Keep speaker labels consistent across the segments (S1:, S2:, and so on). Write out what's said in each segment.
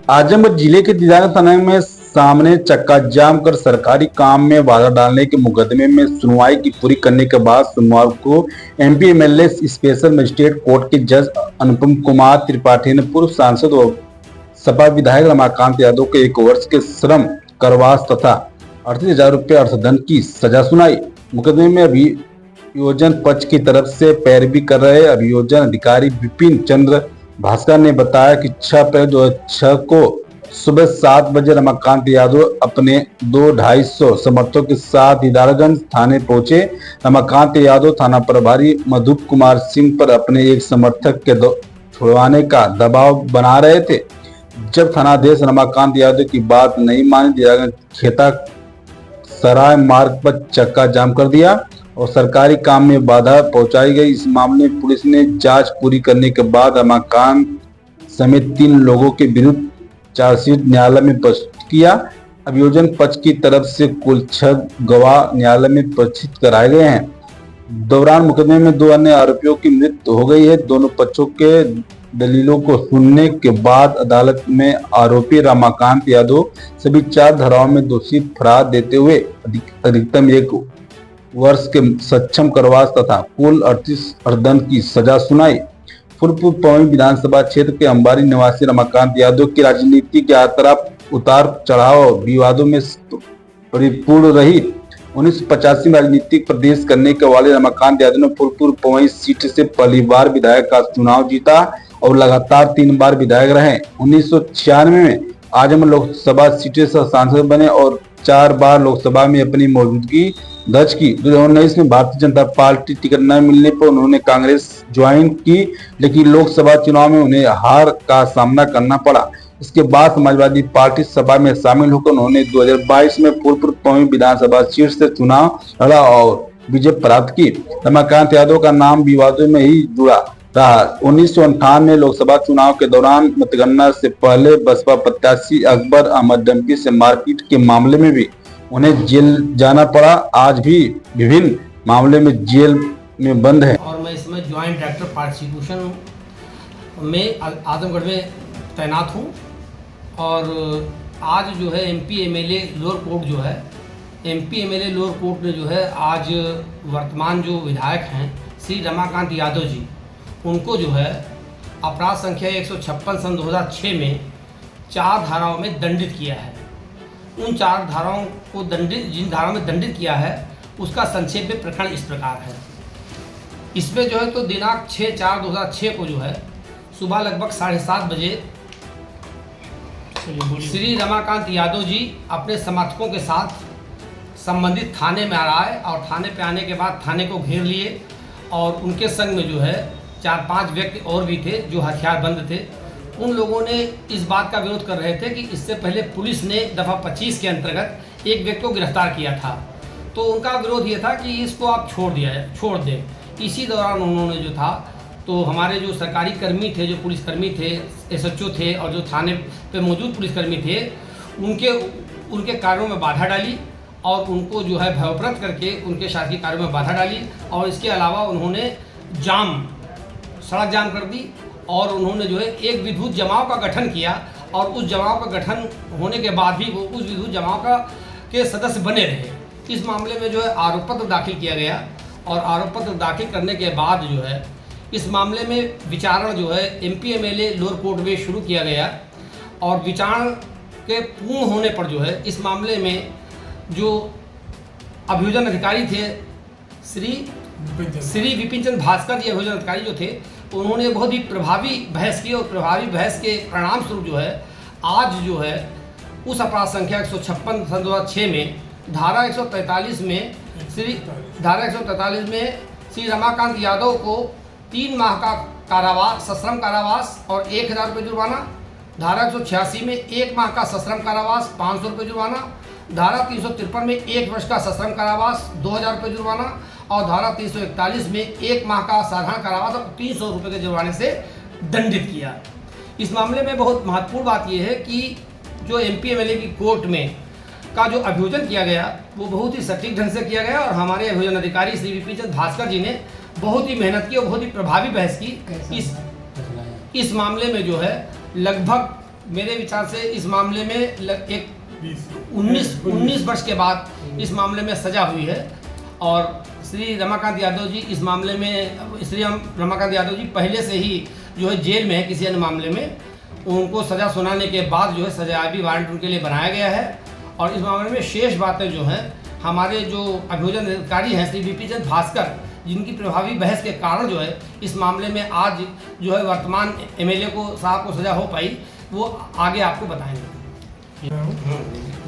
S1: आजमगढ़ जिले के दीदार थाना में सामने चक्का जाम कर सरकारी काम में बाधा डालने के मुकदमे में सुनवाई की पूरी करने के बाद सोमवार को MP MLA special magistrate court के जज अनुपम कुमार त्रिपाठी ने पूर्व सांसद और सपा विधायक रमाकांत यादव को 1 वर्ष के श्रम करवास तथा 38,000 रुपये अर्थदंड की सजा सुनाई। मुकदमे में अभियोजन पक्ष की तरफ से पैरवी कर रहे अभियोजन अधिकारी विपिन चंद्र भास्कर ने बताया कि 6 अप्रैल 2006 को सुबह 7 बजे रमाकांत यादव अपने 2-250 समर्थकों के साथ दीदारगंज थाने पहुंचे। रमाकांत यादव थाना प्रभारी मधुप कुमार सिंह पर अपने एक समर्थक के छुड़वाने का दबाव बना रहे थे। जब थानाधीश रमाकांत यादव की बात नहीं मानी, दीदारगंज खेता सराय मार्ग पर चक्का जाम कर दिया और सरकारी काम में बाधा पहुंचाई गई। इस मामले में पुलिस ने जांच पूरी करने के बाद रमाकांत समेत 3 लोगों के विरुद्ध चार्जशीट न्यायालय में प्रस्तुत किया। अभियोजन पक्ष की तरफ से कुल 6 गवाह न्यायालय में प्रस्तुत कराए गए हैं। दौरान मुकदमे में 2 अन्य आरोपियों की मृत्यु हो गई है। दोनों पक्षों के दलीलों को सुनने के बाद अदालत में आरोपी रमाकांत यादव सभी 4 धाराओं में दोषी करार देते हुए अधिकतम 1 वर्ष के सक्षम करवास तथा कुल 38 अर्थदंड की सजा सुनाई। फूलपुर पौनी विधानसभा क्षेत्र के अंबारी निवासी रमाकांत यादव की राजनीति के उतार चढ़ाव विवादों में परिपूर्ण रही। 1985 में राजनीतिक प्रदेश करने के वाले रमाकांत यादव ने फूलपुर पौनी सीट से पहली बार विधायक का चुनाव जीता और लगातार 3 बार विधायक रहे। 1996 में आजमगढ़ लोकसभा सीट से सांसद बने और 4 बार लोकसभा में अपनी मौजूदगी दर्ज की। 2019 में भारतीय जनता पार्टी टिकट न मिलने पर उन्होंने कांग्रेस ज्वाइन की, लेकिन लोकसभा चुनाव में उन्हें हार का सामना करना पड़ा। इसके बाद समाजवादी पार्टी सभा में शामिल होकर उन्होंने 2022 में फूलपुर पौनी विधानसभा सीट से चुनाव लड़ा और विजय प्राप्त की। रमाकांत यादव का नाम विवादों में ही जुड़ा रहा। 1958 में लोकसभा चुनाव के दौरान मतगणना से पहले बसपा प्रत्याशी अकबर अहमद डंकी से मारपीट के मामले में भी उन्हें जेल जाना पड़ा। आज भी विभिन्न मामले में जेल में बंद है।
S2: और मैं इसमें ज्वाइंट डायरेक्टर प्रोसिक्यूशन में आजमगढ़ में तैनात हूँ। और आज जो है एमपी एमएलए लोअर कोर्ट जो है एमपी एमएलए लोअर कोर्ट ने जो है आज वर्तमान जो विधायक हैं श्री रमाकांत यादव जी, उनको जो है अपराध संख्या 156 सन 2006 में 4 धाराओं में दंडित किया है। उन 4 धाराओं को जिन धाराओं में दंडित किया है उसका संक्षेप में प्रकरण इस प्रकार है। इसमें जो है तो दिनांक 6/4/2006 को जो है सुबह लगभग 7:30 बजे श्री रमाकांत यादव जी अपने समर्थकों के साथ संबंधित थाने में आए और थाने पे आने के बाद थाने को घेर लिए और उनके संग में जो है 4-5 व्यक्ति और भी थे जो हथियारबंद थे। उन लोगों ने इस बात का विरोध कर रहे थे कि इससे पहले पुलिस ने दफ़ा 25 के अंतर्गत एक व्यक्ति को गिरफ्तार किया था, तो उनका विरोध ये था कि इसको आप छोड़ दें। इसी दौरान उन्होंने जो था तो हमारे जो सरकारी कर्मी थे, जो पुलिसकर्मी थे, एसएचओ थे और जो थाने पे मौजूद पुलिसकर्मी थे, उनके कार्यों में बाधा डाली और उनको जो है भयभ्रांत करके उनके शासकीय कार्यों में बाधा डाली। और इसके अलावा उन्होंने सड़क जाम कर दी और उन्होंने जो है एक विद्युत जमाव का गठन किया और उस जमाव का गठन होने के बाद भी वो उस विद्युत जमाव के सदस्य बने रहे। इस मामले में जो है आरोप पत्र दाखिल किया गया और आरोप पत्र दाखिल करने के बाद जो है इस मामले में विचारण जो है एमपी एमएलए लोअर कोर्ट में शुरू किया गया और विचारण के पूर्ण होने पर जो है इस मामले में जो अभियोजन अधिकारी थे श्री विपिन चंद्र भास्कर जी अभियोजन अधिकारी जो थे, उन्होंने बहुत ही प्रभावी बहस की और प्रभावी बहस के परिणाम स्वरूप जो है आज जो है उस अपराध संख्या 156 सन 2006 में धारा 143 में श्री रमाकांत यादव को 3 माह का कारावास, सश्रम कारावास और 1,000 रुपये जुर्माना। धारा 186 में 1 माह का सश्रम कारावास, 500 रुपये जुर्माना। धारा 353 में 1 वर्ष का सश्रम कारावास, 2,000 रुपये जुर्माना और धारा 341 में 1 माह का साधारण कारावास और 300 रुपये के जुर्माने से दंडित किया। इस मामले में बहुत महत्वपूर्ण बात यह है कि जो एमपी एमएलए की कोर्ट में का जो अभियोजन किया गया वो बहुत ही सटीक ढंग से किया गया और हमारे अभियोजन अधिकारी श्री विपिन चंद्र भास्कर जी ने बहुत ही मेहनत की और बहुत ही प्रभावी बहस की। इस मामले में जो है लगभग मेरे विचार से इस मामले में एक 19 वर्ष के बाद इस मामले में सजा हुई है। और श्री रमाकांत यादव जी इस मामले में रमाकांत यादव जी पहले से ही जो है जेल में है किसी अन्य मामले में। उनको सज़ा सुनाने के बाद जो है सजायाबी वारंट उनके लिए बनाया गया है। और इस मामले में शेष बातें जो हैं हमारे जो अभियोजन अधिकारी हैं श्री VP चंद भास्कर, जिनकी प्रभावी बहस के कारण जो है इस मामले में आज जो है वर्तमान MLA को साहब को सज़ा हो पाई, वो आगे आपको बताएंगे।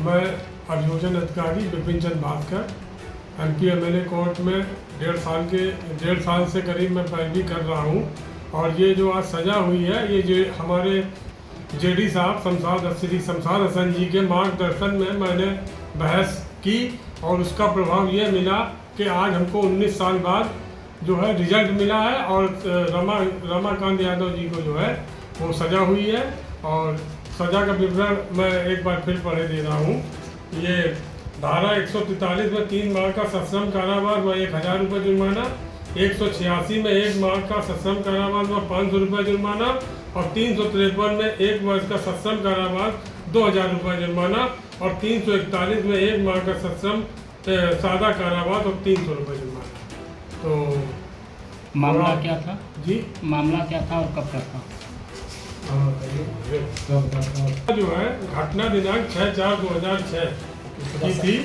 S3: मैं अभियोजन अधिकारी विपिन चंद भास्कर MP MLA कोर्ट में 1.5 साल से करीब मैं पैरवी कर रहा हूँ। और ये जो आज सज़ा हुई है ये जो हमारे JD साहब श्री शमशाद हसन जी के मार्गदर्शन में मैंने बहस की और उसका प्रभाव ये मिला कि आज हमको 19 साल बाद जो है रिजल्ट मिला है और रमाकांत यादव जी को जो है वो सज़ा हुई है। और सज़ा का विवरण मैं एक बार फिर पढ़े दे रहा हूँ। ये धारा 143 में 3 माह का सश्रम कारावास व 1000 रुपये जुर्माना, 186 में 1 माह का सश्रम कारावास व 500 रुपये जुर्माना और 353 में 1 वर्ष का सश्रम कारावास 2000 रुपये जुर्माना और 341 में 1 माह का सश्रम सादा कारावास और 300 रुपये जुर्माना। तो
S4: मामला क्या था
S3: जी?
S4: मामला क्या था और कब का था?
S3: जो है घटना दिनांक 6/4/2006 की थी।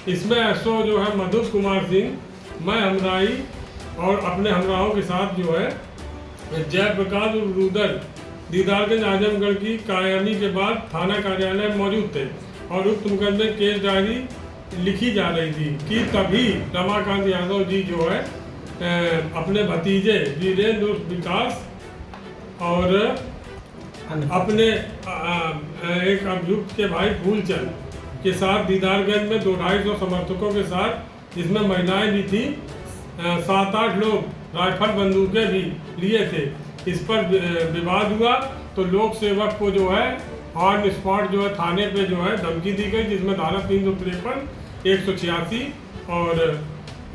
S3: इसमें SO जो है मधु कुमार सिंह, मैं हमराई और अपने हमराहों के साथ जो है जयप्रकाश और रुदल दीदारगंज आजमगढ़ की कायमी के बाद थाना कार्यालय में मौजूद थे और उक्त मुकदमे केस डायरी लिखी जा रही थी कि तभी रमाकांत यादव जी जो है अपने भतीजे वीरेंद्र उर्फ विकास और अपने एक अभियुक्त के भाई फूलचंद के साथ दीदारगंज में 200-250 समर्थकों के साथ, जिसमें महिलाएं भी थी, 7-8 लोग राइफल बंदूकें भी लिए थे। इस पर विवाद हुआ तो लोक सेवक को जो है ऑन स्पॉट जो है थाने पे जो है धमकी दी गई, जिसमें धारा 353, 186 और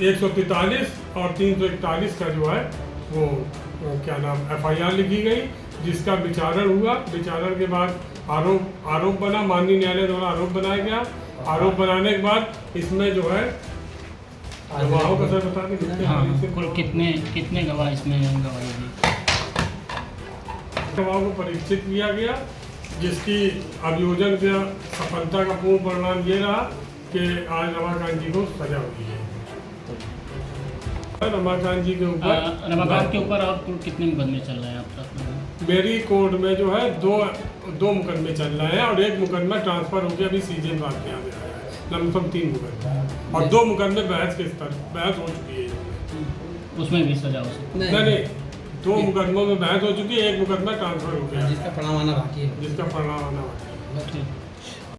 S3: 143 और 341 का जो है वो क्या नाम FIR लिखी गई, जिसका विचारण हुआ। विचारण के बाद आरोप बना, माननीय न्यायालय द्वारा आरोप बनाया गया। आरोप बनाने के बाद इसमें जो है गवाहों का सर बता दें
S4: कुल कितने गवाह इसमें गवाही दी?
S3: गवाहों को परीक्षित किया गया, जिसकी अभियोजन के सफलता का पूर्ण परिणाम ये रहा कि आज रमाकांत जी को सजा हुई है। रमाकांत जी के ऊपर
S4: और कुल कितने मुकदमे चल रहे हैं आप साथ में?
S3: मेरी कोर्ट में जो है दो मुकदमे चल रहे हैं और एक मुकदमा ट्रांसफर होकर अभी CJ में बात किया गया है। लमसम 3 मुकदमे और 2 मुकदमे बहस हो चुकी है।
S4: उसमें भी सजा हो सकती है?
S3: नहीं, 2 मुकदमों में बहस हो चुकी है, एक मुकदमा ट्रांसफर हो गया
S2: जिसका परिणाम आना बाकी है।
S3: ठीक।